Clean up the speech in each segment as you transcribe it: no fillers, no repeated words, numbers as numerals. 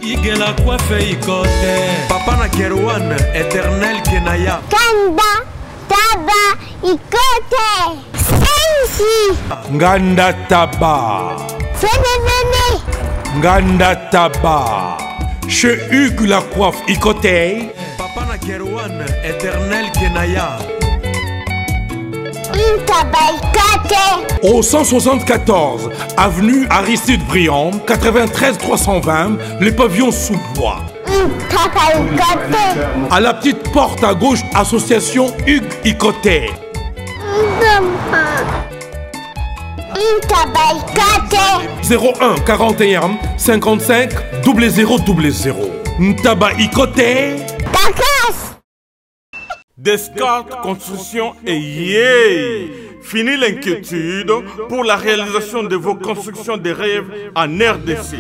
Igela coiffe ikote. Papa na Kerwan, éternel Kenaya. Kanda, taba, ikote. Sensi. Nganda taba. Fene. Nganda taba. Chez Hugues la coiffe ikote. Papa na Kerwan, éternel Kenaya. Au 174 avenue Aristide Briand, 93 320, les pavillons sous bois. À la petite porte à gauche, association Hugues Ikoté. 01 41 55 0000. Ntaba Ikoté. Descartes Construction et yeah! Fini l'inquiétude pour la réalisation de vos constructions de rêves en RDC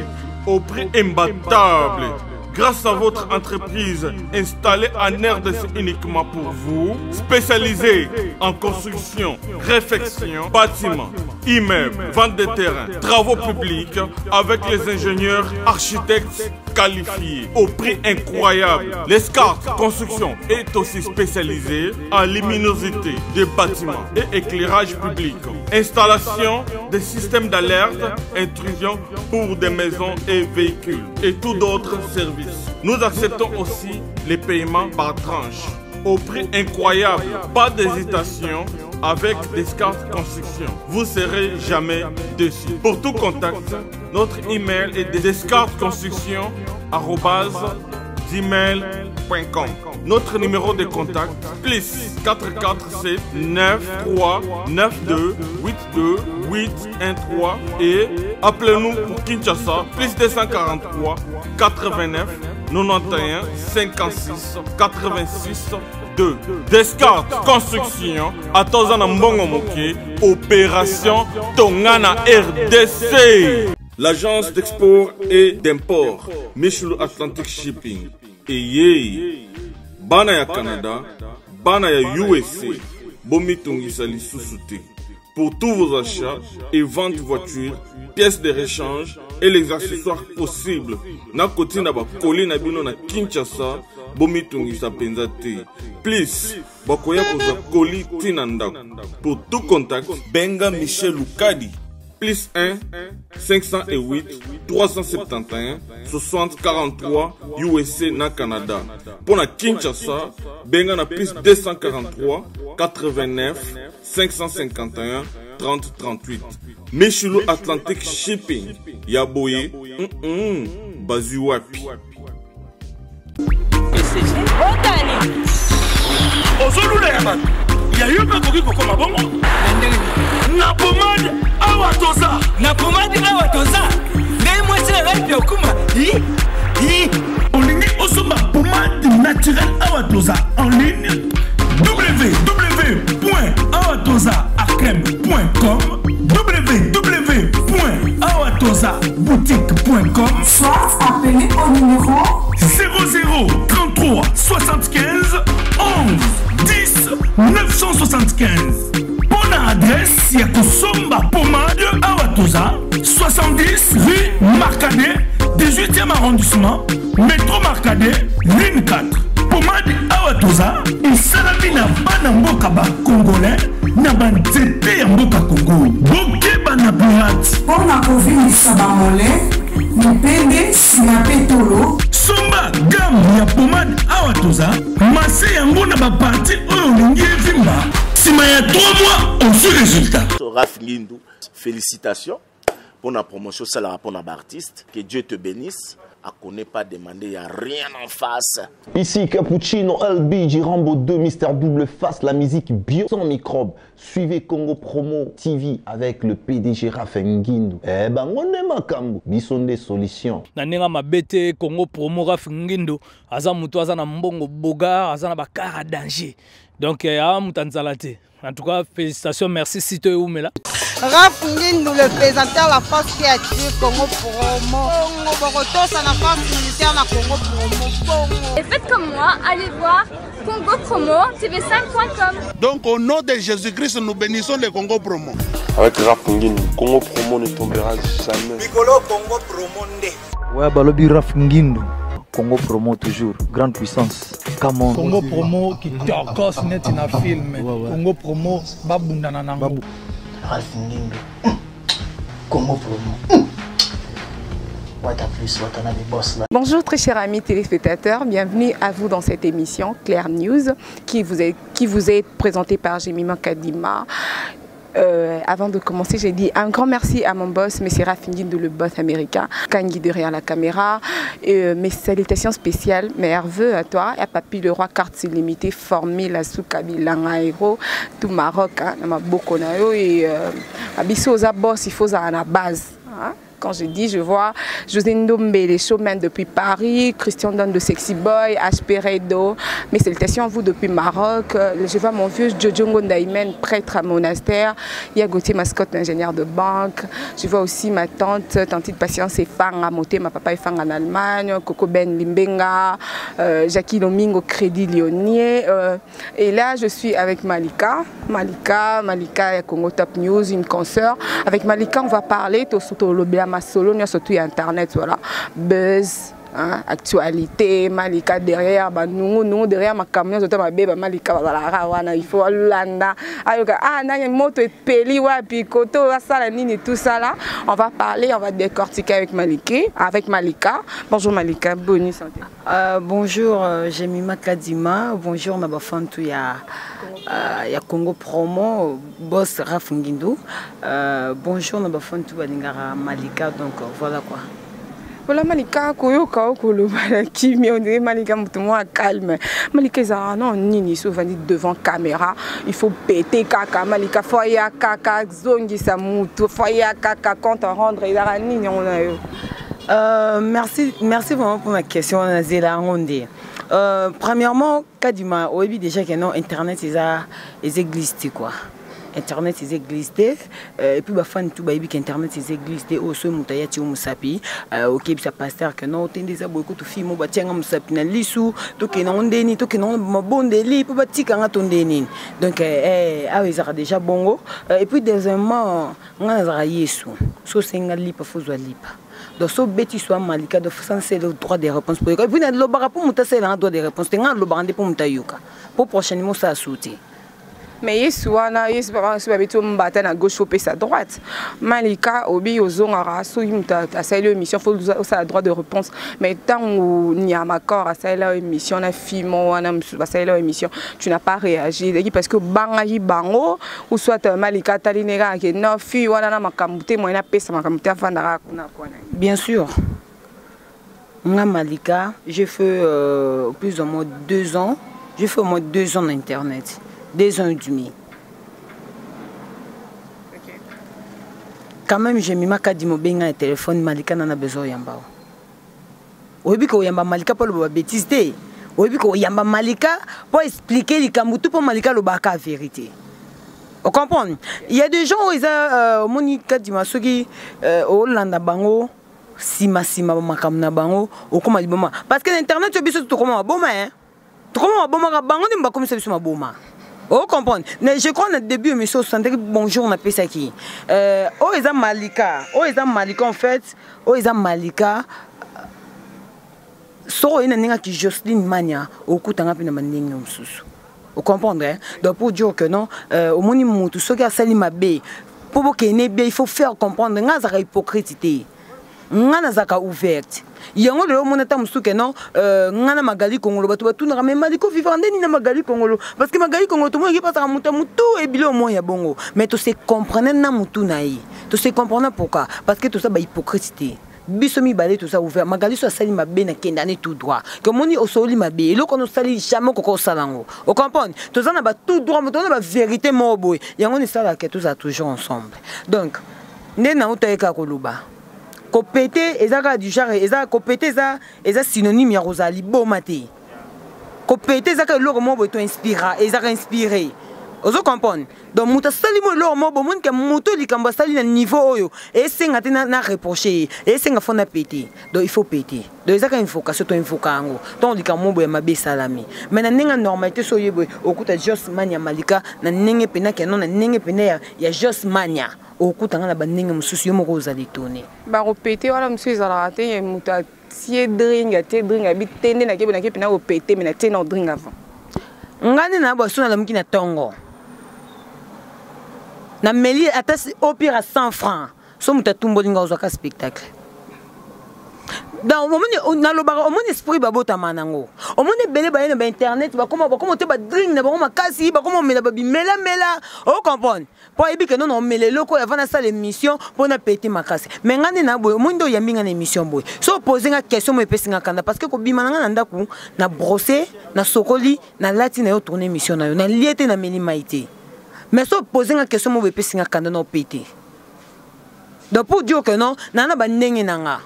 au prix imbattable. Grâce à votre entreprise installée en RDC uniquement pour vous, spécialisée en construction, réfection, bâtiments, immeubles, vente de terrains, travaux publics avec les ingénieurs architectes qualifiés au prix incroyable. Descartes Construction est aussi spécialisée en luminosité des bâtiments et éclairage public. Installation des systèmes d'alerte, intrusion pour des maisons et véhicules et tout d'autres services. Nous acceptons aussi les paiements par tranche au prix incroyable. Pas d'hésitation avec Descartes Construction. Vous ne serez jamais déçus. Pour tout contact, notre email est descartesconstruction@gmail.com. Notre numéro de contact plus 447 93 92 82 813 et appelez-nous pour Kinshasa plus 243 89 91 56 86 2. Descartes Construction à Tozana Mbongo Moké, opération Tongana RDC. L'agence d'export et d'import Michel Atlantic Shipping et yé bana ya Canada, bana ya USA, bomitungisa lisusu. Pour tous vos achats et ventes de voitures, pièces de rechange et les accessoires possibles. Na koti na ba koli na bino na Kinshasa, bomitungisa penza te. Please, bakoya koza koli tinanda. Pour tout contact, benga Michel Lukadi. Plus 1 508 371 60 43 USA na Canada. Pour la Kinshasa, benga na plus 243 89 551 30 38. Michelo Atlantic Shipping. Yaboye, Bazuapi. Il y a eu un peu de comme un bon. Na pomade awatoza. Na pomade awatoza. Mais moi c'est la vie au kuma. On ligne osoma pomade naturelle awatoza en ligne www.awatozaacrème.com www.awatozaboutique.com. Soit appelez au numéro 00 33 75 11 10 975. Bonne adresse, Yakosomba Pomade Awatoza, 70 rue Marcadet, 18e arrondissement, métro Marcadet, ligne 4. Pomade Awatoza, et Salamina Banamboka Congolais, Nabanzete Mboka Congo, Boke Banaburat. pour la COVID Sabamole, Nipende Sinapetolo. Somba gamme ya pomade Awatoza, Massé Yango na parti Oyolingi Vimba. Il y a 3 mois, on fait résultat. Raph Ngindou, félicitations pour la promotion, ça la rapport à l'artiste. Que Dieu te bénisse. À qu'on n'ait pas demandé, il n'y a rien en face. Ici Cappuccino, LBG, Rambo 2, Mister Double Face, la musique bio sans microbes. Suivez Congo Promo TV avec le PDG Raph Ngindou. Eh ben, on est makambo. Bison des solutions. Nanenga mabete Congo Promo Raph Ngindou. Aza mutu aza na mbongo boga, aza na bakara danger. Donc, en tout cas, félicitations, merci Sito et Oumela. Raph Ngindou, le présentateur de la force créative Congo Promo. Boroto, ça la force militaire de Congo Promo. Et faites comme moi, allez voir Congo Promo, tv5.com. Donc, au nom de Jésus-Christ, nous bénissons le Congo Promo. Avec Raph Ngindou, Congo Promo ne tombera jamais. Piccolo Congo Promo. Ouais, Balobi Raf Ngindu. Congo Promo toujours, grande puissance. Come on. Congo Promo qui torcos net na film. Congo Promo babundana nango. Raf Ngindu. Congo Promo. Bonjour très chers amis téléspectateurs, bienvenue à vous dans cette émission Claire News qui vous est présentée par Jemima Kadima. Avant de commencer, j'ai dit un grand merci à mon boss, M. Raf Ngindu, le boss américain, Kangi derrière la caméra. Mes salutations spéciales, mes herveux à toi, et à Papi le Roi, carte illimitée, formée, la Soukabi, l'Angaïro, tout Maroc, ma Bokonayo, et Abisso aux boss, il faut à la base. Quand je dis, je vois José Ndombe, les showmen depuis Paris, Christian Don de Sexy Boy, H.P. Redo. Mes salutations à vous depuis Maroc. Je vois mon vieux Jojo Ngondaïmen, prêtre à monastère. Il y a Gauthier Mascotte, ingénieur de banque. Je vois aussi ma tante de patience et Fang à Moté, ma papa est Fang en Allemagne, Coco Ben Limbenga, Jackie Lomingo, Crédit Lyonnais. Et là, je suis avec Malika. Malika, Congo Top News, une consoeur. Avec Malika, on va parler tout surtout ma solo, surtout internet, voilà, buzz, hein, actualité, Malika derrière, nous derrière ma camion, ma bébé, Malika, il faut landa, moto et peli, puis koto, ça, nini, tout ça là, on va parler, on va décortiquer avec Malika. Bonjour Malika, bonne santé. Bonjour, Jemima Kadima, bonjour Nabafantou, il y a Congo Promo, boss Raf Ngindu. Bonjour Nabafantou, Malika, donc voilà quoi. Voilà Malika, Koyoka, Kolobalaki, mais on dirait Malika, moins calme. Malika, non, nini, souvent devant caméra, il faut péter kaka. Malika, foya kaka, zongi sa moutou, foya kaka, quand on rentre, il y a nini, on a eu. Merci vraiment pour ma question, Zéla Rondé. Premièrement, Kadima, au début déjà que non, Internet, ils existent quoi. Internet c'est glissé et puis bah fan tout baby qu'Internet c'est glissé au so mutaya ti musapi ok ça pasteur que non tendez ça beaucoup tout film ba tianga musapi na lisu to ke non ndeni to ke non mabonde li po ba tika nga tondeni donc ah ils ont déjà bongo et puis deuxièmement nga za yesu so senga lipa fozwa lipa donc so beti soit Malika de c'est le droit de réponse pour et puis na lo bara pour mutasé le droit de réponse tenga lo barande pour mutayuka pour prochainement ça sauter. Mais Yesouana, Yesouana, Mbata na gauche, faut passer à droite. Malika, Obi, Ozongara, Souyimta, à cette émission, faut à droite de réponse. Mais tant où il y a un accord à cette émission, on a filmé, on a cette émission, tu n'as pas réagi. Parce que Bangayi Bango, ou soit Malika Talinera, qui est non, fille, ou à Makamouté, moi, on a payé Makamouté avant d'arracher. Bien sûr. Moi, Malika, j'ai fait plus ou moins 2 ans. J'ai fait au moins 2 ans d'Internet. 2 ans et demi. Okay. Quand même, j'ai mis ma carte de téléphone, Malika n'a pas besoin de yamba. Aujourd'hui, quand yamba Malika pour le bêtise, aujourd'hui quand yamba Malika pour expliquer les kamoutou pour Malika le baka la vérité. Vous comprenez? Il y a des gens où ils ont Monica dit ceux qui Hollande bango sima makamna bango au comment liboma parce que l'internet tu as tout comment boma hein. Tout comment boma bango ni comme ça sur boma. Oh, comprendre. Je crois que au début, mais bonjour, on appelle ça qui. Oh, ils ont Malika. Oh, ils ont Malika en fait. Oh, ils ont Malika. So, il y a qui Jocelyne Mania. Au coup, t'en as plus de manière. Vous comprenez? Donc, pour dire que non, au moment où ceux qui ont sali ma bé, pour qu'il y ait bien, il faut faire comprendre. Nga zaka hypocrite. Nga zaka ouverte. Yango le monde est musuke non ngana magali kongolo batu batu na même maliko vivre ndeni na magali kongolo parce que magali kongolo tout le monde qui passe à mutu et bilo mo ya bongo mais tu sais comprendre na mutu naï tu sais comprendre pourquoi parce que tout ça ba hypocrisie bisomi balé tout ça ouvert magali so sali mabe na kendane tout droit comme on dit au soli mabe et lo kono sali jamais koko salango vous comprenez tout ça na ba tout droit mais tout na ba vérité mo boy yango ni ça là que tout ça toujours ensemble donc ndena utayeka koluba Copété, ezaka du genre, ezaka copété, ezaka synonyme ya Rosalie Bomate. Copété, ezaka loro mo boto inspira, ezaka inspiré. Ozo comprendre. Donc muta sali mo lo mo bomon ke moto likambo sali na niveau oyo et senga te na reprocher et senga fona péter. Donc il faut péter. Donc ezaka invocation to invokango. Donc likambo boya mabe salami. Mais na nenga normalité so yebo okuta Jos Mania Malika na nenge pena ke non na nenge pena ya Jos Mania. Okuta ngana ba nenge mususu yo moko ozali tourner. Ba repéter wala mususu ezala te muta tie drink abi tende na ke pena o péter mais na tie na drink avant. Ngani na ba sona la mukina tongo. Na meli atas au pire à 100 francs. So muta tumbolinga ozaka spectacle. Dans au moment na lobaka au moment esprit babota manango. Au moment belé ba na internet ba comment te ba drink na ba comment kasi ba comment mela ba mela o comprendre. Pour ebi que non on mele loko avant na salle émission pour na péter makasi. Mais ngani na boy mundo yambinga na émission boy. So poser nga question mo epesinga kanda parce que ko bima na ndaku na brosser na sokoli na lati na yo tourner émission na yo na liete na meli maité. Mais si vous posez une question, vous pouvez faire un pété. Donc pour dire que non, nana ba ndenge nanga.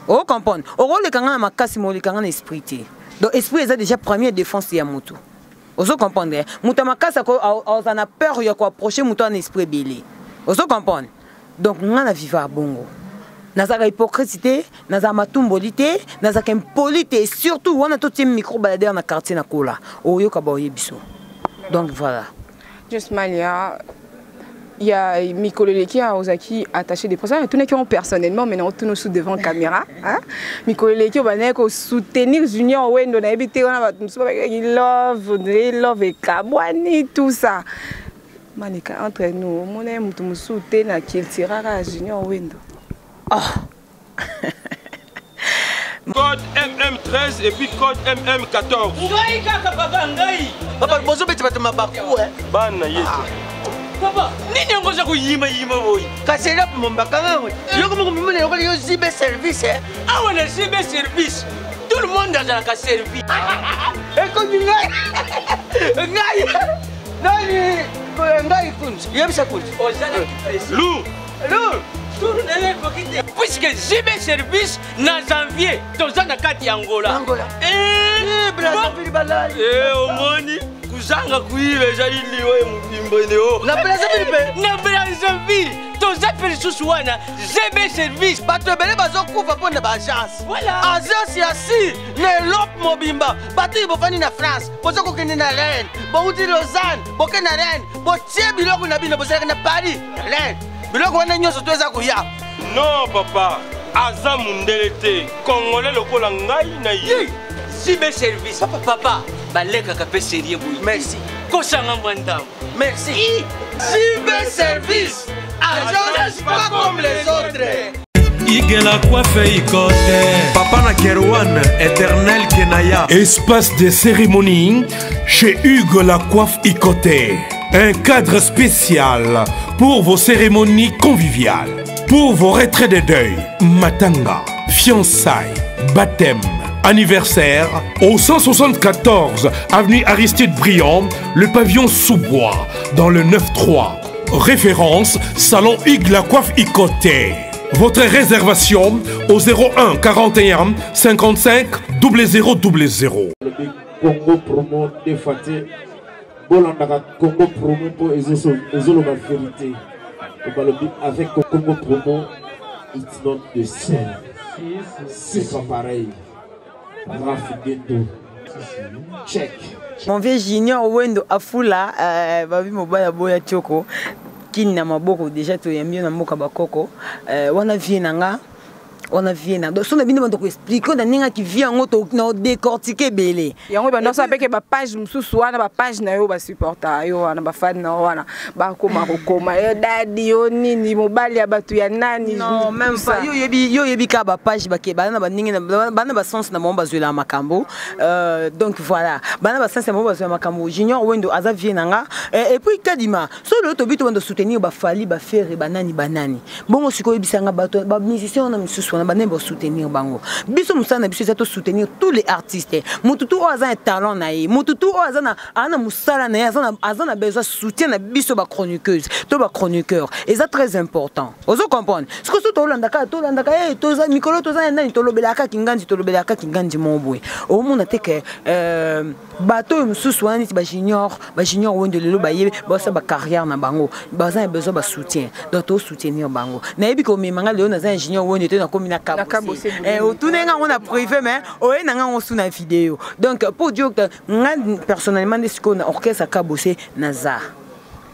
Vous comprenez? Au rôle de kanga ma kasi mo le kanga esprit. Donc esprit est déjà première défense ya mutu. Vous comprenez? Muta makasa ko on a peur ya ko approcher mutu en esprit belé. Vous comprenez? Donc ngana vivre bongo. Nazaka hypocrisie, nazaka matumbolité, nazaka impolité et surtout on a tout un micro baladé dans quartier na kola. Oyo ka ba yebiso. Donc voilà. Jos Mania, il y a Mikolo qui a Ozaki attaché des personnes, tous les qui ont personnellement, mais nous tous nous sous devant la caméra. Mikolo qui va soutenir Junior Wendo, on a habité, on a love et Kabwani, tout ça. Manika entre nous, mon aime tout me soutenir qui tirera Junior Wendo. Code MM13 et puis code MM14. Ngai kaka papa ngai. Papa bozo beti batuma baku Bana yetu. Papa, nini ngoza kuyima boy? Kasela mombaka ngawe. Yoko mumune yoko yo zibe service Ah on a zibe service. Tout le monde a la service. Eko ngai. Ngai kunzi. Yebisa kunzi. Ozana Lou. Puisque j'ai service dans janvier, dans la carte Angola. Omoni, kuzanga kuive jaili we mbimbeleo. Na Brazzaville, dans la personne j'ai service. Bato bele bazokufa pona ba agence. Voilà. Agence ya si, ne lop mobimba. Bato bofani na France, bozo ko kende na Rennes, bo uti Lausanne, bo kena Rennes, bo tie biloko na bino bozo na Paris, Rennes. Biloko wana nyonso toza kuya. Non papa, aza mundele te. Congolais lokola ngai na ye. Zibe service. Papa, baleka ka pe sérieux boy. Merci. Kosanga mwandam. Merci. Zibe service. Agence pas comme les autres. Igela coiffe ikote. Papa na Kerouan, éternel Kenaya. Espace de cérémonie chez Hugues la coiffe Ikote. Un cadre spécial pour vos cérémonies conviviales, pour vos retraits de deuil, matanga, fiançailles, baptême, anniversaire, au 174 avenue Aristide Briand, le pavillon sous-bois, dans le 9-3. Référence, Salon Hugues la coiffe Ikote. Votre réservation au 01 41 55 0000. Congo promo défaté. Bolandaka Congo promo pour ezolo ma vérité. Avec Congo promo, it's not the same. C'est pas pareil. Check. Mon vieux Junior Wendo Afula, babi mobaya boya choko. Kini na maboko déjà to yambio na mboka bakoko. Wana vie nanga. On a vu donc son abino donc expliquer na ninga qui vient ngoto na décortiquer belé yango ba ndosa peke ba page mususu wana ba page na yo ba supporter yo wana ba fan na wana ba koma yo dadi yo nini mobali ya batu ya nani non même pas yo yebi ka ba page ba ke bana ba ninga bana ba sens na momba zwela makambo donc voilà bana ba sens na momba zwela makambo Junior Wendo aza vie nanga et puis kadima so le to bitu wando soutenir ba fali ba faire banani bongo siko yebisanga bato ba musicien na mususu wana bane ba soutenir bango biso musana biso za to soutenir tous les artistes mututu o azana talent na ye mututu o azana ana musala na ye azana besoin soutien na biso ba chroniqueuse to ba chroniqueur et ça très important ozo comprendre ce que to landaka to za mikolo to za nani to lobelaka kinganji moboy o mona te ke bato mususu wana ti ba junior wende lelo ba yebe ba sa ba carrière na bango ba za besoin ba soutien donc to soutenir bango na yebi ko memanga leo na za junior wende te na komina kabose o tunenga on a privé mais o e nanga on suna vidéo donc pour dire que nga personnellement de ce qu'on a orchestre kabose naza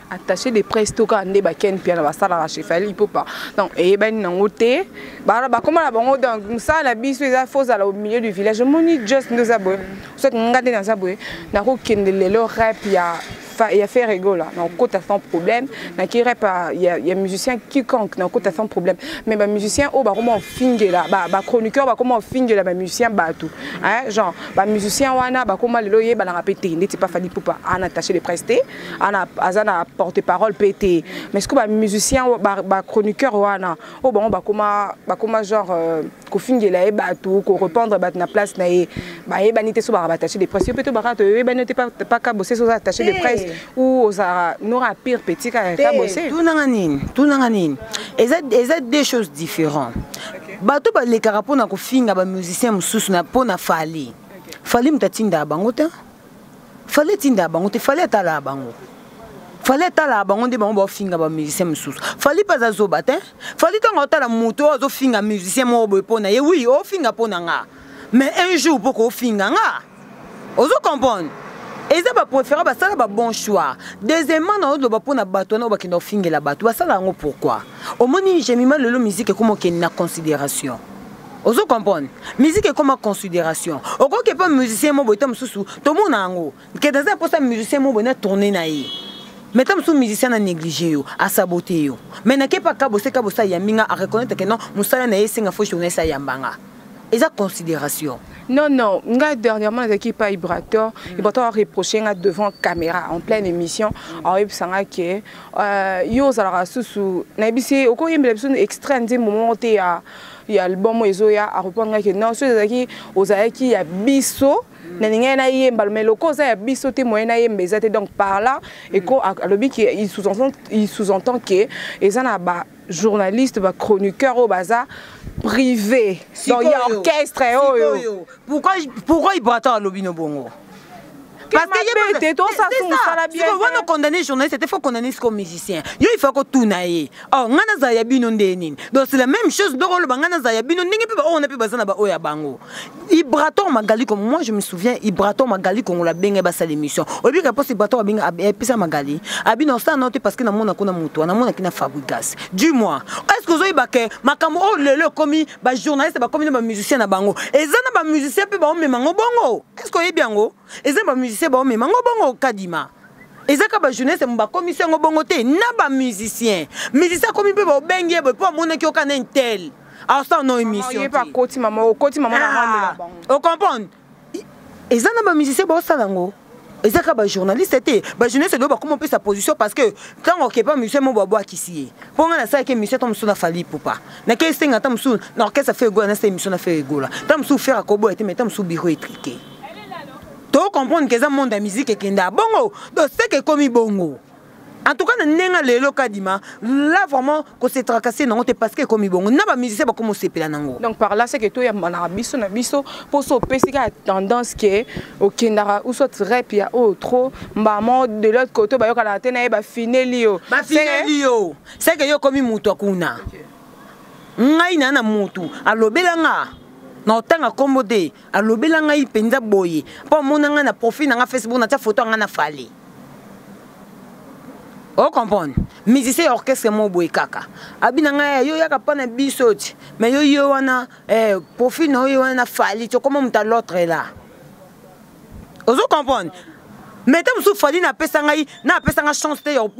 attaché des presse to ka ndé ba ken pia na ba sala la chef ali popa donc et ben nango te ba comment la bango donc ça la biso eza faux au milieu du village moni just nous aboy soit ngade dans aboy na ko kende lelo rap il y a fait rigolo là donc côté sans problème na qui rap il y a musicien quiconque na côté sans problème mais ba musicien oh ba comment finge là ba chroniqueur ba comment finge là ba musicien ba tout hein genre ba musicien wana ba comment lelo ye ba na répéter n'était pas fali popa en attaché les prestés ana azana porte-parole pété mais ce que ba musicien ba chroniqueur wana oh ba comment genre ko finge là ba tout ko répondre ba na place na ye ba nité so ba attaché les prestés peut-être ba ba n'était pas ka bosser sur attaché les prestés ou n'aura pire petit qu'à bosser. Tout nanganine. Et c'est des choses différentes. Bato ba les carapons na ko finga ba musicien mususu na pona fali. Fali mtatinda bango te. Fali tinda bango te, fali tala bango. Fali tala bango de bango ba finga ba musicien mususu. Fali pas azoba te. Fali tonga tala moto azo finga musicien mo bo pona. Et oui, o finga pona nga. Mais un jour pour ko finga nga. Ozo comprendre. Et ça va préférer ça va bon choix. Deuxièmement dans le bapona bateau na ba ki no finge la bateau ça là pourquoi au moni j'ai mis mal le musique comme qu'il na considération. Ozo comprendre musique comme considération. Au quoi que pas musicien mo boitam susu to mo na ngo que dans un poste musicien mo bona tourner na yi. Mettons sous musicien à négliger yo à saboter yo. Mais na ke pas kabosa ya minga à reconnaître que non musala na yesinga fo journée ça yambanga. Et ça considération. Non, dernièrement, les équipes à Ibrator a reproché devant caméra en pleine émission. En Ipsanga qui yo zara sous n'abissé au cours d'une extrême des moments où il y a le bon moïse à répondre que non ceux qui aux qui y a bisso n'engagez na yemba mais le cause a bisso témoin na yemba donc par là et quoi à l'objet qui il sous-entend que et en a ba journaliste ba chroniqueur au bazar privé donc il y a orchestre pourquoi il bratte à l'obino bongo parce que il y a condamné journaliste il faut condamner ce comme musicien il faut que tout naie oh ngana za ya bino ndeni donc c'est la même chose donc le bangana za ya bino ndenge pe on a pu bazana ba oya bango Ibraton Magali comme moi je me souviens Ibraton Magali quand on l'a bien basa l'émission au lieu que poste Ibraton bien pisa Magali abino ça noté parce que na mona kuna muto na mona kina fabrigas dis-moi est-ce que vous ibake makambo oh le commis ba journaliste ba commis ba musicien na bango ezana ba musicien pe ba o memango bongo est-ce que bien go ezana ba musicien ba o memango bongo kadima ezaka ba jeunesse mba commission ngo bongo te na ba musicien commis pe ba bengi be po mona ki okana intel. Ah ça non émission. Il pas côté maman na on comprend. Et ça na ba musicien ba salango. Et ça ba journaliste était ba jeunesse do ba comment peut sa position parce que quand on ke pas musicien mo ba boa kisi. Pour nga na ça que musicien tom sou na fali poupa. Na ke singa tom sou na orchestre fait go na cette émission na fait go là. Tom sou faire akobo était mais tom sou bureau étriqué. Tu comprendre que ça monde de musique et kenda bongo. Donc c'est que comme bongo. En tout cas, nenga lelo kadima là vraiment qu'on s'est tracassé non parce que comme bon na ba musicien ba comment c'est pela nango. Donc par là c'est que toi ya na biso pour so pesika tendance que au kendara ou soit rap ya oh trop mbamo de l'autre côté ba yo kala tena ba finelio. Ba finelio. C'est que yo comme mutu akuna. Ngai na mutu alobelanga. Na otanga commodé alobelanga ipenza boye. Pa monanga na profil na Facebook na ta photo nga na fali. On comprend. Musicien orchestre mo boy kaka. Abinanga yo yaka pana bisoti. Mais yo wana profil no yo wana fali to comment muta l'autre là. Ozo comprendre. Mais tam sou fali na pesanga chance te yo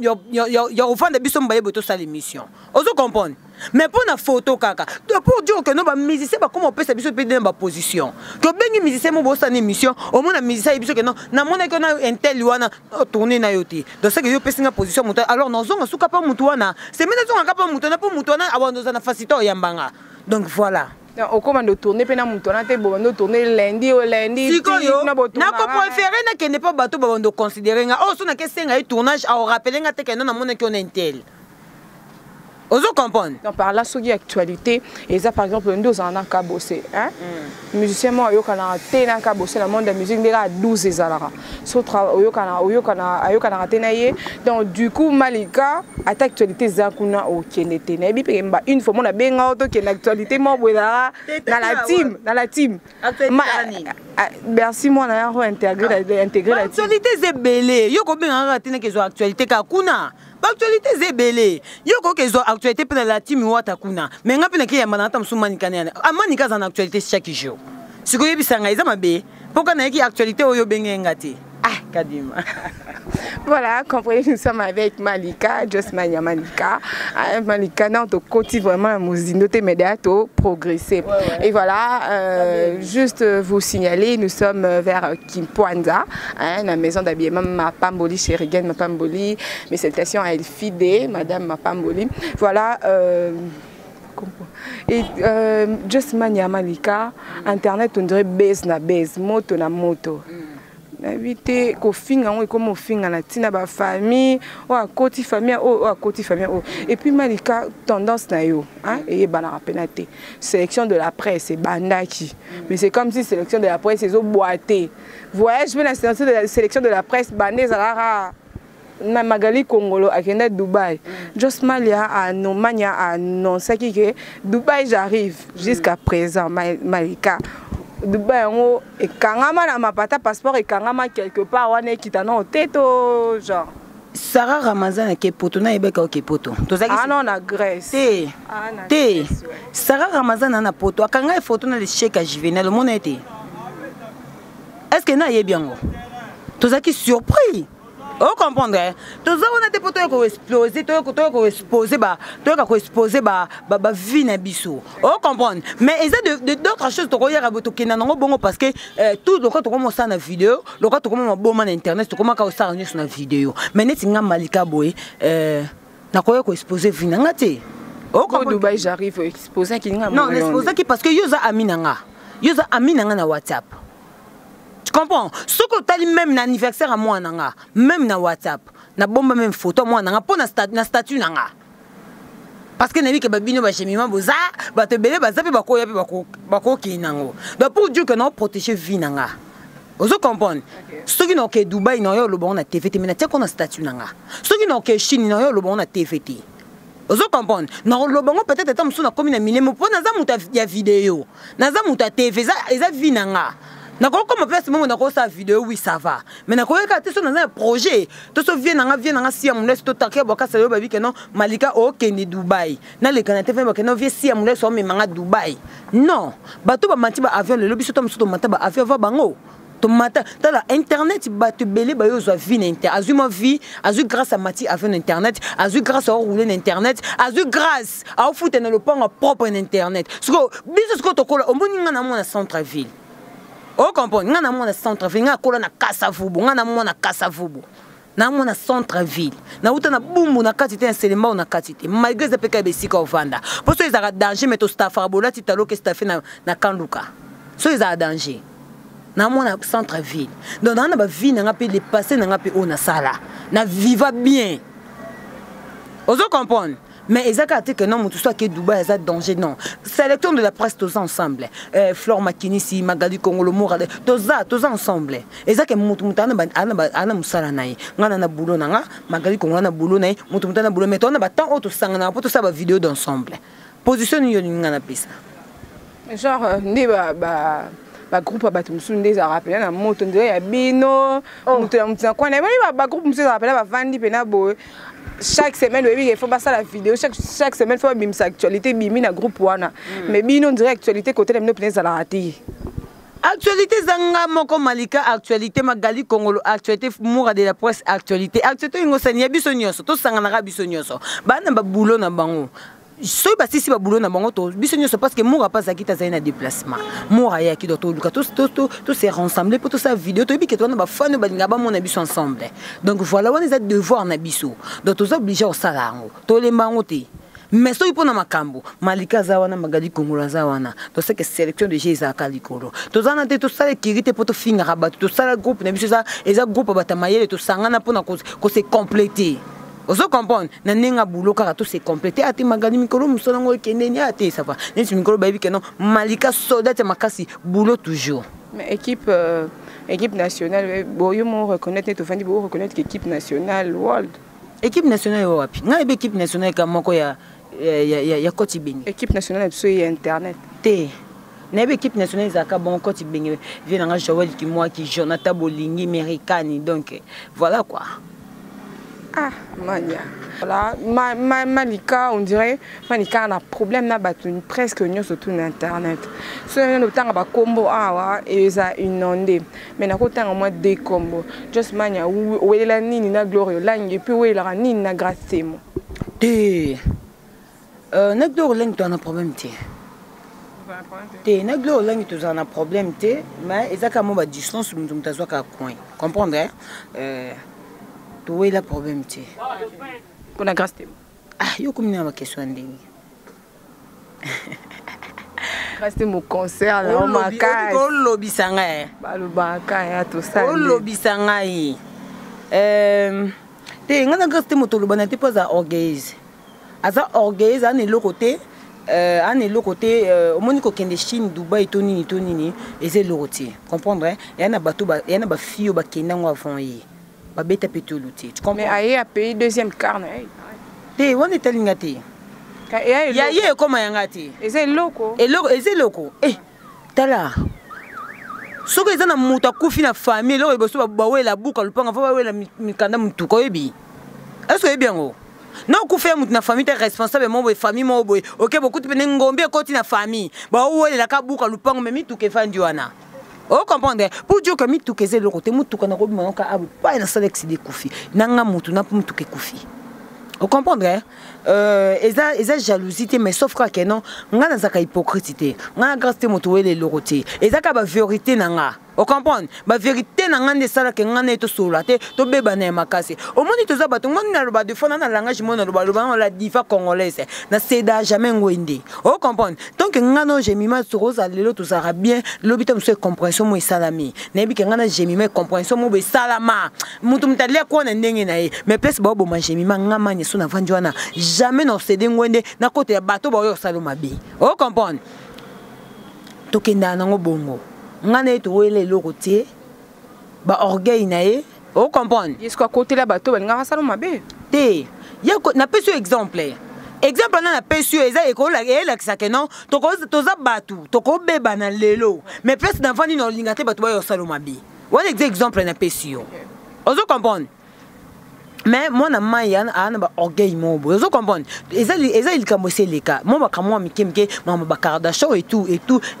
ofande biso mbaye boto sa l'émission. Ozo comprendre. Mais pour la photo kaka. Pour dire que non ba musicien ba comment peut sa biso pe dans ba position. Que bengi musicien mo bossa émission, au moins na musicien biso que non na mona que na intel wana tourner na yote. Donc c'est que yo pesinga position muto. Alors non zonga suka pa mutu wana. C'est maintenant zonga pa mutu na po mutu wana abando na facilité yambanga. Donc voilà. Au commande de tourner, puis on tourner lundi au lundi. Si préféré n'a n'est pas bateau de considérer. Oh, son un tournage à rappeler que non a qu'on est tel. Vous comprenez? Donc par là, sur l'actualité, et ça par exemple, nous en avons bossé. Musicien, moi, il y a bossé le monde de la musique, il y a 12 ans. Donc du coup, Malika, à l'actualité, Zakuna au Kenetenebi, une fois, on a bien autre l'actualité, moi, dans la team. Merci, moi, on a intégré l'actualité, c'est belé. Il y a combien de actualité Kakuna? L'actualité c'est belé. Yo ko kezo actualité pour la team watakuna. Mais nga pena ki ya manata msumanika ne. Amanika za actualité chaque jour. Siko yebisanga eza mabe. Pourquoi na ki actualité oyo benge ngati. Ah kadima. Voilà, comprenez, nous sommes avec Malika, Just Mania Malika. Malika, non, on continue vraiment la musique, mais à progresser. Et voilà, juste vous signaler, nous sommes vers Kimpoanza, la maison d'habillement Mapamboli, chez Rigen Mapamboli. Mes salutations à Elfide, Madame Mapamboli. Voilà. Et Just Mania Malika, Internet, on dirait base na base, moto na moto. Éviter qu'au fin on comme au fin à la tina ba famille ou à côté famille ou à côté famille et puis Malika tendance na yo hein et bana penate sélection de la presse c'est bandaki mais c'est comme si sélection de la presse c'est au boité voyage mais la sélection de la presse bandé zara na Magali Congolo à Kenya Dubaï Just Malia à non mania à non ça qui que Dubaï j'arrive jusqu'à présent Malika Dubaï et kangama na mapata passeport et kangama quelque part on est quittant au tête genre Sarah Ramazan ke poto na ebeka ke poto ah non na Grèce te Sarah Ramazan na poto akanga photo na le chèque à Juvenal le monde était est-ce que na yebiango tozaki surpris. Vous comprenez? Tous on a des poteaux qui explosé, qui exposé, qui exposé, vie na biso. Vous comprenez? Mais il y a d'autres choses que regarder qui n'ont pas parce que tout le temps comment ça na vidéo, le temps comment bon man internet, comment ça on sur la vidéo. Mais net inga Malika boy, na quoi exposé vie na ngate. Au Dubaï j'arrive exposé qui n'inga. Non, exposé qui parce que yoza aminanga, na WhatsApp. Tu comprends? Ce que tu as même l'anniversaire à moi, même na WhatsApp, na bomba même photo moi pour na statut nanga. Parce que nabi que babino ba chemima boza, ba te belé ba zapi ba ko yapi ba ko ki nango. Donc pour dire que non protéger vie nanga. Vous comprenez? Ceux qui n'ont que Dubaï non yo le bon na TVT mais na tia qu'on a statut nanga. Ceux qui n'ont que Chine non yo le bon na TVT. Vous comprenez? Non le bon peut-être tant sous na comme na mine mo pour na za muta ya vidéo. Na za muta TV za vie nanga. Nakolo comme place moment nakolo sa vidéo oui ça va mais nakolo ka te so dans un projet to so vient nga si amule to takia boka sa yo babi que non Malika o Kenya Dubaï na le canate fait que non vient si amule so me manga Dubaï non bato ba mati ba avion le lobi so to mata ba avion va bango to mata dans la internet ba te belé ba yo zo vie inter azuma vie azu grâce à mati avion internet azu grâce à rouler internet azu grâce à foutre dans le pont propre internet ce que biso ce que to kola o moninga na mona centre ville. Oh comprenez, nga na mona centre ville, nga kola na Kasavubu, nga na mona Kasavubu. Na mona centre ville. Na uta na bumbu na katite enselemba na katite. Malgré ça peka besika ovanda. Parce que ils ont danger mais to stafabola ti talo que staffé na kanluka. So ils ont danger. Na mona centre ville. Donc na ba vie na ngapi dépasser na ngapi ona sala. Na viva bien. Vous comprenez? Mais ils ont que non, tout ça qui est Dubaï, ils ont danger, non. Sélection de la presse, tous ensemble. Flore Makinisi, Magali Congolo, Mourade, tous ensemble. Ils ont que Moutoumutana, Anna Moussalanaï, Nana Boulona, Magali Congolo, Boulona, Moutoumutana Boulona, mais on a tant autre sang, pour tout ça, vidéo d'ensemble. Position, il y a une piste. Genre, ba groupe ba tumsunde za rappelé na moto ndé ya bino moto ya mutsa kwa na ba groupe mutsa rappelé ba vandi pena bo chaque semaine il faut passer la vidéo chaque semaine faut bim sa actualité bimi na groupe wana mais bino direct actualité côté de pena za la rater actualité zanga moko Malika actualité Magali Congolo actualité moura de la presse actualité ngo sanya biso nyoso to sanga na biso nyoso bana ba boulot na bango. Si si ba boulot na bango to biso nyoso parce que moura pas akita za na déplacement moura ya ki doto luka to se rassembler pour tout ça vidéo to bi que to na ba fan ba linga ba mon biso ensemble donc voilà on les a devoir na biso donc to obligé au salango to le mango te mais soki mpona makambo Malika aza wana Magali Kongolo aza wana toseke sélection de jeu ezalaka likolo tozana te tosala ekiri te mpo tofingaka bato tosala groupe na biso eza groupe bata mayele tosangana mpona kose compléter ozo comprendre na ndenge boulot kaka tose compléter ate Magali mikolo mosala ngo ekendeni ate ça va neti mikolo bayebi ke non Malika soldat makasi boulot toujours. Mais équipe nationale, boyo mo reconnaître to fandi bo reconnaître qu'équipe nationale world. Équipe nationale wapi? Nga ebe équipe nationale ka moko ya Koti Bengi. Équipe nationale so y internet. Te. Na ebe équipe nationale za ka bon Koti Bengi. Vient nga Joël qui moi qui Jonathan Bolingi américaine donc voilà quoi. Ah, mania. Voilà, Malika, on dirait, Malika a un problème na battu presque surtout sur internet. Ce le temps ba combo et ça inondé. Mais na côté en moins des combos. Just mania où est la nini na gloire langue et puis où est la nini na grâce mo. Na gloire langue tu as un problème té. Na gloire langue tu as un problème té, mais ezaka mo ba distance nous t'azoa ka coin. Comprendre tu es le problème té. Pour la grâce. Ah, yo comme ma question ndenge. Grâce mon concert là au Makai. O lobby sanga. Ba lo Makai to ça. O lobby sanga yi. Te ngana grâce moto lo banate pas à orgueil. Aza orgueil an le côté au moni ko kende Chine Dubaï tonini et c'est le côté. Comprendre? Il y a na bateau il y a na ba fille ba kenda ngo avant yi. Babeta petoluti. Tu comprends? Mais aïe a payé deuxième carne. Te on est telingati. Ya ye koma yangati. Et c'est loco. Et loco. Eh, tala. Soko ezana muta kufi na famille lo eboso ba we la buka lupanga fa we la mikanda mutu ko yebi. Est-ce que bien ngo? Non kufi mutu na famille te responsable mo famille mo boy. OK beaucoup de ngombe koti na famille. Ba we la ka buka lupanga memi tuke fandi wana. Oh comprendre pour dire que mi tout keze le côté mutu kana ko bimaka abu pas na salex de kufi nanga mutu na mutu ke kufi vous comprendre eza jalousie mais sauf que non ngana zaka hypocrite ngana grâce mutu wele le côté ezaka ba vérité nanga vous comprendre ba vérité nanga ne sala ke ngana eto sola te to beba na makasi au moni to za bato ngona na ba de fona na langage mona lo la difa congolaise na seda jamais ngwende vous comprendre donc ngana jemima soroza lelo to sara bien lobita mso compréhension mo salami na bi ke ngana jemima compréhension mo be salama mutu mtalia ko na ndenge na ye mais place ba bo ma jemima ngama ni so na vanjwana jamais na cede ngwende na côté ya bato ba yo saloma bi vous comprendre to kenda na ngo bongo ngana eto wele lokote ba orgueil na ye o comprendre est-ce que côté la bateau ba ngara saloma be te ya na peso exemple na peso eza ekola ela kisake non to za batu to ko beba na lelo mais place na vandi no lingate batu ba yo saloma be wala exemple na peso ozo comprendre mais moi na maya ana ba orgueil mo bo ozo comprendre eza likambo seleka mo ba kamwa mikemke mama ba Kardashian et tout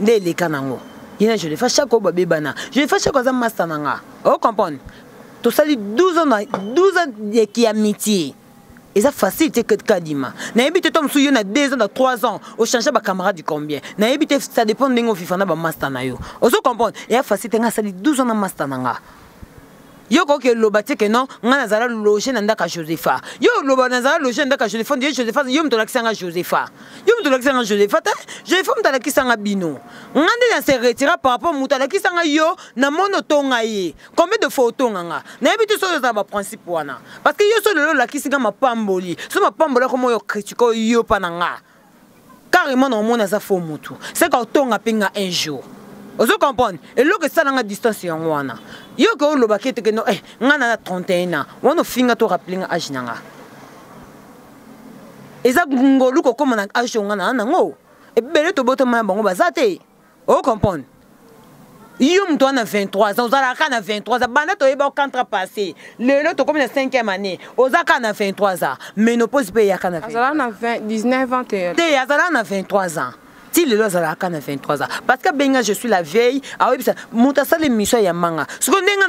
nde leka nango. Je le fais chaque fois bébana. Je le fais chaque fois ça mastananga. Vous comprenez? Tout ça 12 ans qui amitié. Et ça facile que kadima. Na habite tom sou yo na 2 ans, 3 ans, au changer ba camarade du combien. Na habite ça dépend de ngo fifana ba mastana yo. Vous comprenez? Et ça facile nga sali 12 ans na mastananga. Yo ko ke lobate ke non ngana zala loger na ndaka Josepha yo loba na zala loger ndaka Josepha ndiye Josepha yo mto lakisanga Josepha yo mto lakisanga Josepha ta Josepha mto lakisanga bino ngande na se retira par rapport muta lakisanga yo na mono tonga ye combien de photos nganga na ebiti so za ba principe wana parce que yo so lelo lakisinga mapamboli so mapambola ko moyo critique yo pananga carrément na mona za fo mutu c'est quand tonga pinga un jour. Vous comprenez? Et là que ça dans la distance y en a. Yo que le baquet que non ngana na 31 ans. On finga to rappeler âge nanga. Et ça ngolu ko comme na âge ngana nango. Et bele to boto ma bango bazate. Vous comprenez? Yo mto na 23 ans, ozala ka na 23 ans, banda to yeba contrat passé. Le to comme na 5e année, ozaka na 23 ans. Ménopause pe ya ka na 20. Azala na 19 21. Te azala na 23 ans. Si le lot à 23 ans parce que benga je suis la veille ah oui ça monta ça l'émission ya manga ce qu'on denga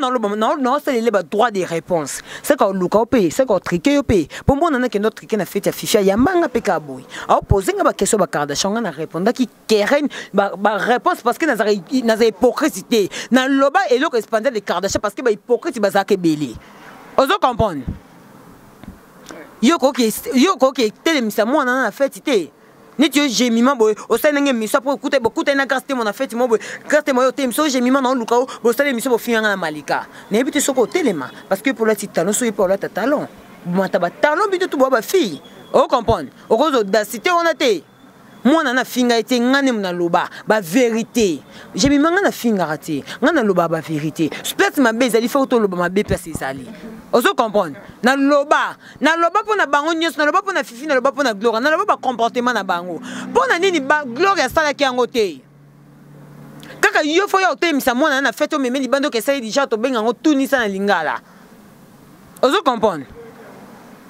non c'est les droit de réponse c'est quand luka opé c'est quand triquer opé pour moi on a que notre triquer na fait ya fifa ya manga pe ka boy a poser nga ba question ba Kardashian na répondre qui keren ba réponse parce que na hypocrisie na loba et le responsable de Kardashian parce que ba hypocrisie ba za ke belé ozo comprendre Yo koke telemisa mwana na fête te. Ni tu gemima boy au senenge miso pour écouter na grâce mon fête mo boy grâce mo yo te miso gemima na luka bo sale miso bo finga na malika. Na bitu soko telema parce que pour la talon so pour la talon. Mata ba talon bitu to ba fille. O comprendre. O cause d'audacité on a te. Mwana na finga ete ngane mna loba ba vérité. Gemima na finga raté. Ngana loba ba vérité. Split ma beza li faut to loba ma be pesi sali. Oso comprendre na loba pour na bango nyos na loba pour na fifi na loba pour na gloire na loba ba comportement na bango pour na nini ba gloire ya sala ki yango te kaka yo fo ya ote misa mwana na fête o meme li bando ke sala déjà to benga ngo tunisa na lingala oso comprendre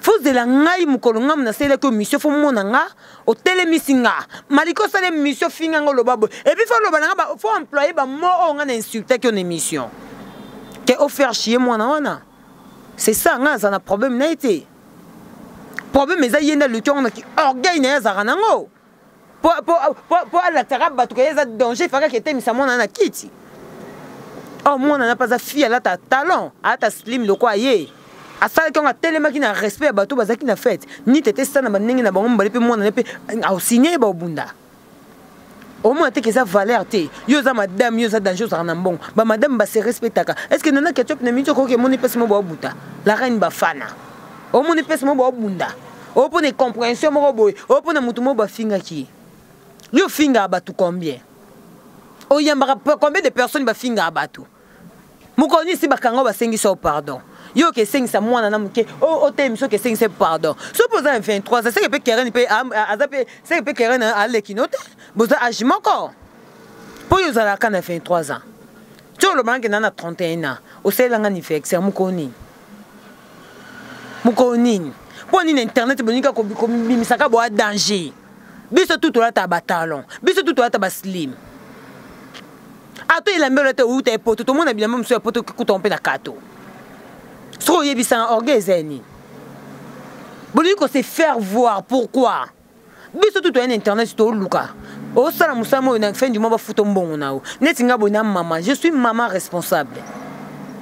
faut de la ngai mukolo ngam na sala ko mission fo mona nga o tele misinga maliko sala mission finga ngo loba bo et puis faut loba nga ba faut employer ba mo o nga na insulter que une émission ke offert chier mwana wana. C'est ça, on a un problème. Le problème, c'est qu'il y a le qui orgueil pour la terre, il y a des dangers, il faut que tu aies un kit. Oh, moi, on n'a pas de fille, elle a ta talent, elle a ta slim, le quoi, yé. À ça, quand on a tellement de respect à bateau, parce qu'il a fait. Ni tu étais ça, na banning na bango, balé pe moi na pe, au signé ba bunda. Au moins tu que ça valeur te. Yo za madame, yo za danger ça na bon. Ba madame ba se respectaka. Est-ce que nana ketchup na mincho ko ke moni pesi mo ba buta. La reine ba fana. Au moni pesi mo ba bunda. Au pour ne compréhension mo boy. Au pour na mutu mo ba finga ki. Yo finga ba tu combien? O yamba combien de personnes ba finga ba tu? Mo koni si ba kango ba sengi so pardon. Yo ke sengi sa mwana na muke. O tem so ke sengi se pardon. Supposons un 23, ça c'est que peut Keren peut azape, c'est que peut Keren à l'équinote. Boza agiment encore. Pour yo zala kana 23 ans. Tu le manque na 31 ans. O sela ngani fait c'est mukoni. Mukoni. Pour ni internet bonika ko bimisaka bo danger. Biso tout la ta batalon. Biso tout la ta slim. Ato il a mbele te ou te poto tout le monde a bien même sur poto ku tomber na kato. So yebisa orgueil zeni. Boliko se faire voir pourquoi. Biso tout un internet to luka. O sala musamo na fin du mois ba futo mbongo nao. Netinga bona maman, je suis maman responsable.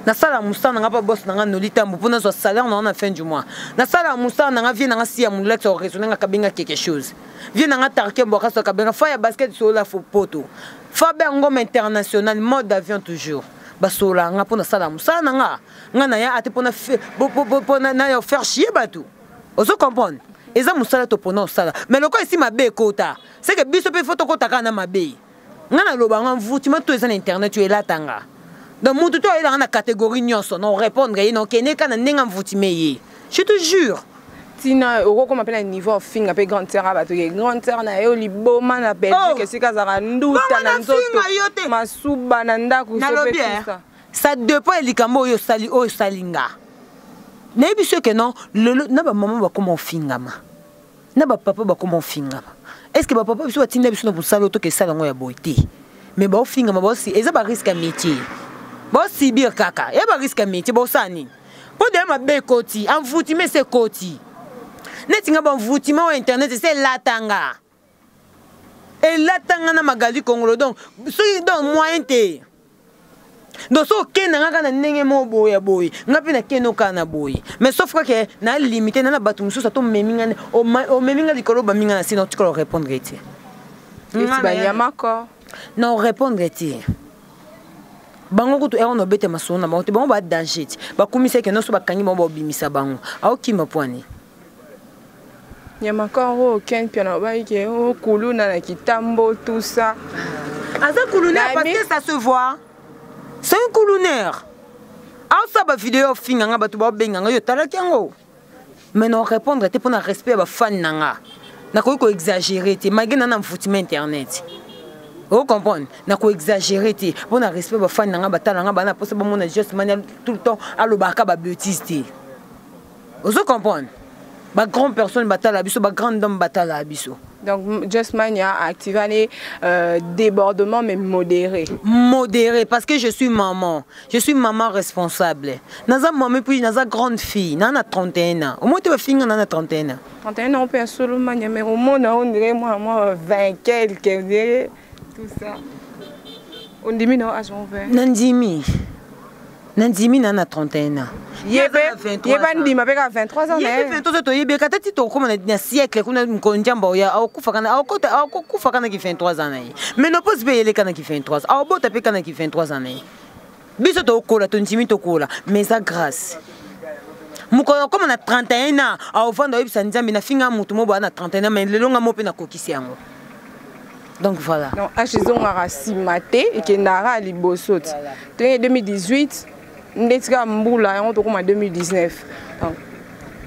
Na sala musana nga pa boss na nga nolita mbona so salaire na fin du mois. Na sala musana nga vient na si ya mulex o raisonner nga kabinga quelque chose. Vient na tarke boka so kabinga fa ya basket so la fo poto. Fa bengo international mode d'avion toujours. Basola nga pona sala musana nga na ya ate pona na ya faire chier batu. Oso comprendre. Eza musala to pona sala. Mais le quoi ici ma be kota. C'est que biso pe photo kota kana ma be. Nga na loba nga mvutima to eza na internet tu ela tanga. Donc mutu to ela na catégorie nyonso non répondre ye non kene kana nenga mvutime ye. Je te jure. Tina oko comme appelle un niveau finga pe grande terre ba to ye grande terre na yo liboma na Belgique sika za nduta na nzoto. Masuba na ndako so pe tout ça. Ça dépend likambo yo sali o salinga. Nebi ce que non, na ba maman ba comment fingama. Na ba papa ba comment fingama. Est-ce que ba papa biso atinda biso na busalo to ke sala ngo ya boité. Mais ba fingama ba si eza ba risque métier. Ba si bir kaka, e ba risque métier ba sani. Po de ma be koti, envoutime c'est koti. Netinga ba envoutime au internet c'est latanga. Et latanga na magali Congolo donc, so donc moyen te. Donc so kenanga kana ndenge mo boya boy ngapi na keno kana boy mais sauf que na limité na batu mususa to meminga o meminga likolo ba minga na sino tu ko répondre eti ba nyama ko non répondre eti bango kutu on obete masona bango te bango ba danger ba kumise ke no so ba kangi mo ba bimisa bango a okima poani nyama ko o ken piano ba ke o kuluna na kitambo tout ça aza kuluna parce que ça se voit. C'est un coulouneur. Alors ça va vidéo fin nga batu ba benga nga yo tala kiango. Mais non répondre te pour na respect ba fan nanga. Na ko exagérer te magena na mfutime internet. Vous comprenez? Na ko exagérer te pour na respect ba fan nanga batala nga bana posa ba mona juste manière tout le temps alo ba ka ba bêtise te. Vous comprenez? Ba grande personne batala biso ba grande dame batala biso. Donc, Just Mania a activé les débordements, mais modérés. Modéré, parce que je suis maman. Je suis maman responsable. Naza maman, puis naza grande fille. Nana 31 ans. Au moins, tu vas finir nana 31 ans. 31 ans, on peut solo mania, mais au moins, on dirait moi 20 quelques, tout ça. On diminue à son 20. Nandimi. Nandimi na 31 ans. Yeba ndima beka 23 ans. Yeba 23 ans to yeba katati to koma na siècle kuna mkonjamba ya akufa kana ki 23 ans. Mais no pose be kana ki 23. Au bota pe kana ki 23 ans. Biso to kola to ndimi to kola, mais ça grâce. Mukolo comme on a 31 ans, au fond de yebisa nzambi na finga mutu mo ba na 31 ans mais le longa mo pe na kokisi yango. Donc voilà. Donc achezon arasi maté et que nara libosot. 2018 Ndetika Mboula on tourne en 2019. Donc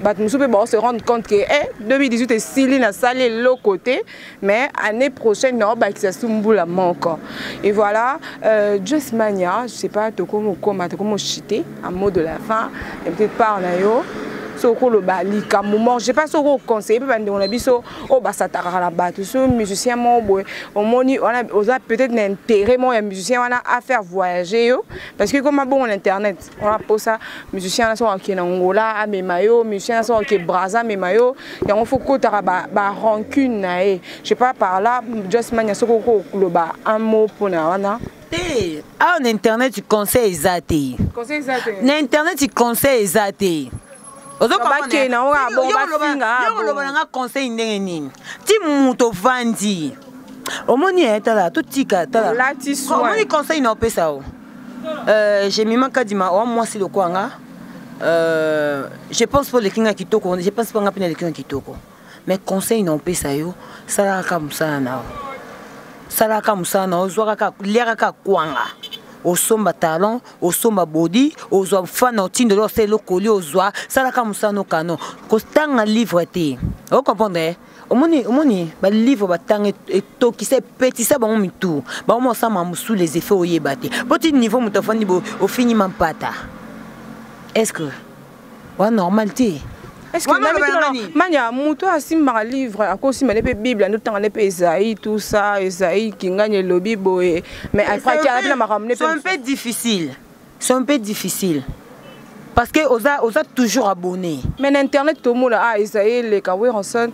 bah nous pouvons se rendre compte que 2018 est stylé na salé l'autre côté mais année prochaine non bah ça Mboula manque. Et voilà Just Mania, je sais pas comment chiter un mot de la fin et peut-être pas en ayo. Soko le bali comme moment j'ai pas soko conseiller on a biso oh bah ça tara la batte ce musicien mon boy on a peut-être un intérêt mon musicien on a à faire voyager parce que comme bon internet on a pour ça musicien sont qui en Angola à Memayo musicien sont qui Brazza Memayo et on faut que tara ba rancune nae je sais pas par là Just Mania soko le ba un mot pour na wana en internet tu conseilles zati internet tu conseilles zati conseil ndenge nini ti muto vandi omoni etala tutika tala omoni conseil na opesa o j'ai mis makadima o moi si le kwanga je pense pour le kinga kitoko je pense pas ngapina le kinga kitoko mais conseil na opesa yo sala ka musana ozwaka ka lera ka kwanga osomba talent osomba body ozwa fana otindo lo se lokoli ozwa salaka musano kano kostanga livre te o comprendre omoni ba livre batanga etoki se petit ça bango mitu ba mo sama musu les effets oyebate petit niveau mutafandi bo au fini mampata est-ce que wa normalité est-ce que mania muto asimba livre akosi malepe bible nous tanga lepe Esaïe tout ça Esaïe qui gagne le bible mais après qui a la maramne c'est un peu difficile parce que osa toujours abonné mais internet tout le monde a Esaïe les kawe ranson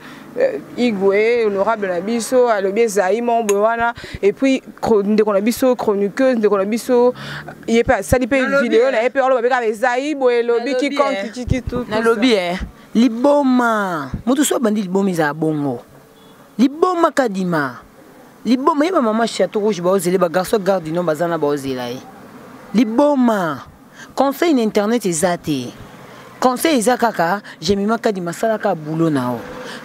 Igwe honorable na biso alobi Esaïe mon boana et puis ndeko na biso chroniqueuse ndeko na biso yepa ça lipe vidéo na yepa oloba beka Esaïe boye lobi qui compte qui tout na lobi liboma mutu so bandi liboma za bongo liboma kadima liboma yeba mama chateau rouge ba ozele ba garçon garde non bazana ba ozela liboma conseil na internet ezate conseil ezakaka jemima kadima salaka boulot nao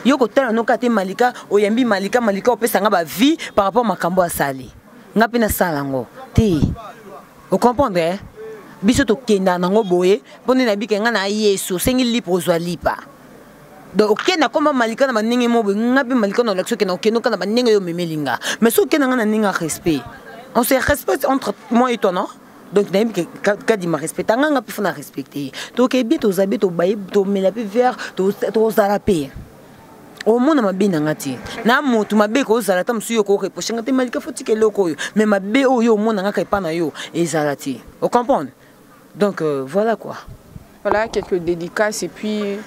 yoko tala no kate malika oyambi malika opesa nga ba vie par rapport makambo asali nga pena salango te vous comprenez biso to kenda nango boye pone na bike nga na Yesu sengi lipo ozwa lipa donc okenda koma malika na banenge mo ngapi malika na l'action kena okeno kana banenge yo memelinga mais so kenda nga na ninga respect on se respecte entre moi et toi non donc na bike kadi ma respecta nga ngapi fona respecter donc e bien to zabe to baye to melape vers to zarape au monde mabe na ngati na motu mabe ko zalata msuyo ko reprocher ngate malika foti ke loko yo mais mabe oyo mona nga ka pa na yo ezalati vous comprenez. Donc voilà quoi. Voilà quelques dédicaces et puis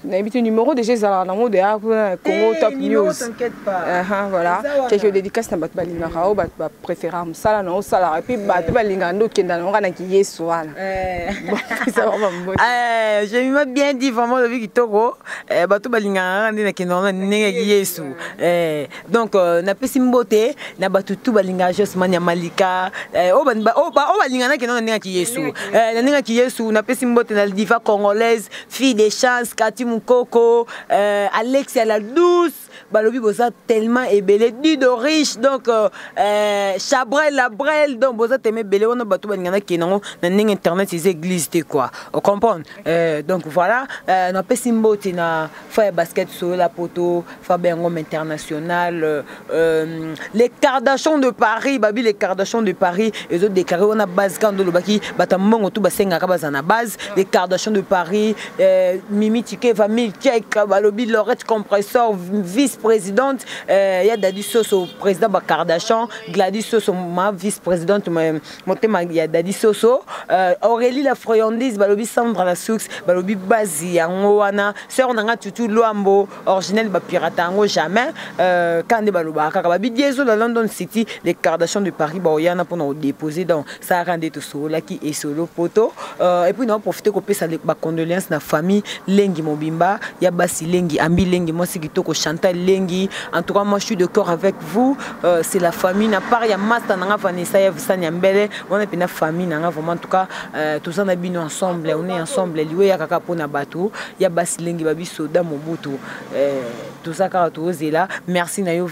n'habite numéro déjà ça dans de Congo Top News. T'inquiète pas. Voilà quelques dédicaces na batba linga o batba préférable sala na sala et puis batba linga ndo kenda na ngana ki yeso wana. Ça va bon. J'ai m'a bien dit vraiment le kitoko batba linga ndina kenda na ninga ki yeso. Donc na pesi mbote na batutu balinga Just Mania malika o balinga na kenda na ninga ki yeso. Na ninga ki yeso na pesi mbote na diva congolaise fille des chances Kati Coco, Alexia la douce, balobi boza tellement ébélé, Dido riche, donc Chabrel la brel, donc boza tellement ébélé, on a batou baningana qui n'ont n'eng internet ces églises de quoi, on comprend. Donc voilà, on a pas simbo tina faire basket sur la poteau, faire bien homme international, les Kardashians de Paris, babi les Kardashians de Paris, les autres déclarés on a base quand le baki, batamong tout basenga kabazana base, les Kardashians de Paris, Mimi Tike famille Tchèque, balobi Lorette compresseur vice vice-présidente ya Dadi Soso président ba Kardashian, Gladys Soso ma vice-présidente motema ya Dadi Soso, Aurélie la friandise balobi Sandra la Soux balobi Bazi yango wana sœur nanga Tutu Luambo originel ba pirata yango jamais kande baloba kaka ba bidiezo la London City les Kardashians de Paris ba oyana pour nous déposer dans ça rende tout solo qui est solo poto et puis nous profiter ko pesa ba condoléances na famille Lengi Mobimba ya basi Lengi Ambi Lengi moi c'est kitoko Chantal Lengi en tout cas moi je suis de corps avec vous c'est la famille na part ya Master nanga Vanessa ya Visani Mbele on est une famille nanga vraiment en tout cas tous ça na bino ensemble on est ensemble lié ya kaka pona bateau ya basi Lengi babi soda Mobutu tout ça car tout là merci na yo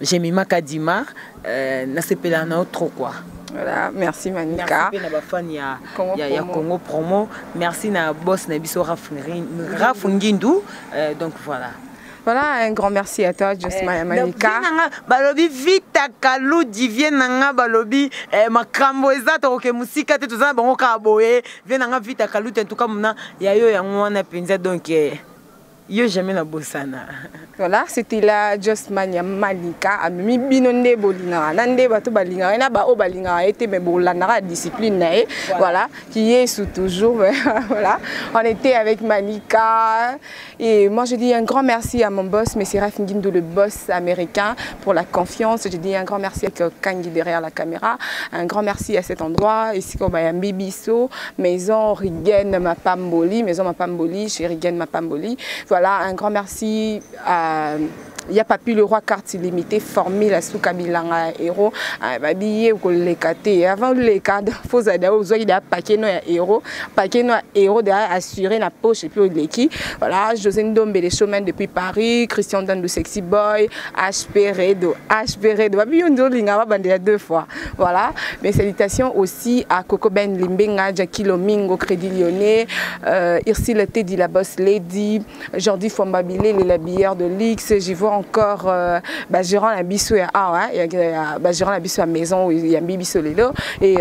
Jemima Kadima na sepela na trop quoi. Voilà, merci Manika. Merci na fan ya Congo Promo. Merci na boss na biso Rafungindu. Donc voilà. Voilà, un grand merci à toi, Josmaya Manika. Balobi vita kalu divien nanga balobi makambo ezato ke musika te tozana bango ka boye. Venanga vita kalu te en tout cas mona ya yo ya ngwana penza donc yo jamais na bosana. Voilà, c'était là Josmaya Manika amimi binonde bolinga nande bato balinga na ba o balinga été mais bolana discipline nae voilà qui est sous toujours voilà on était avec Manika et moi je dis un grand merci à mon boss monsieur Rafingindo le boss américain pour la confiance. Je dis un grand merci à Kangi derrière la caméra, un grand merci à cet endroit ici comme à Mbibiso maison Rigen Mapamboli maison Mapamboli chez Rigen Mapamboli. Voilà, un grand merci à il y a Papi le roi carte illimitée formé la soukabilanga héros babiye ko lekate avant le cadre faut ada ozo il a paquet no héros de assurer la poche et puis leki voilà José Ndombe les chemins depuis Paris, Christian Dan de Sexy Boy, HP Redo babi on linga bandé deux fois voilà. Mes salutations aussi à Coco Ben Limbenga, Jackie Lomingo, Crédit Lyonnais, Ursula Teddy la boss lady, Jordi Fombabile les labilleurs de l'X, j'y vois encore gérant la biso gérant la biso à maison où il y a biso lelo et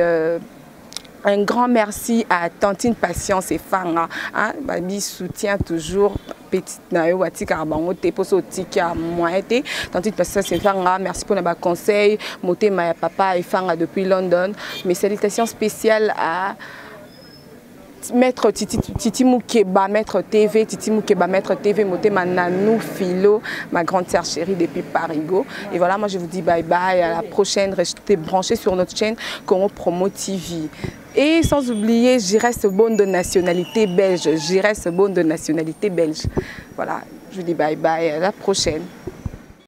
un grand merci à Tantine Patience et Fanga hein babi soutient toujours petite nayo wati karabango te poso tika moité Tantine Patience et Fanga merci pour les conseils moté ma papa et Fanga depuis London. Mes salutations spéciales à Maître Titi Moukeba, Maître TV, Titi Moukeba, Maître TV, Moté Mananou Philo, ma grande sœur chérie depuis Parigo. Et voilà, moi je vous dis bye bye, à la prochaine, restez branchés sur notre chaîne Congo Promo TV. Et sans oublier, j'y reste bonne de nationalité belge, Voilà, je vous dis bye bye, à la prochaine.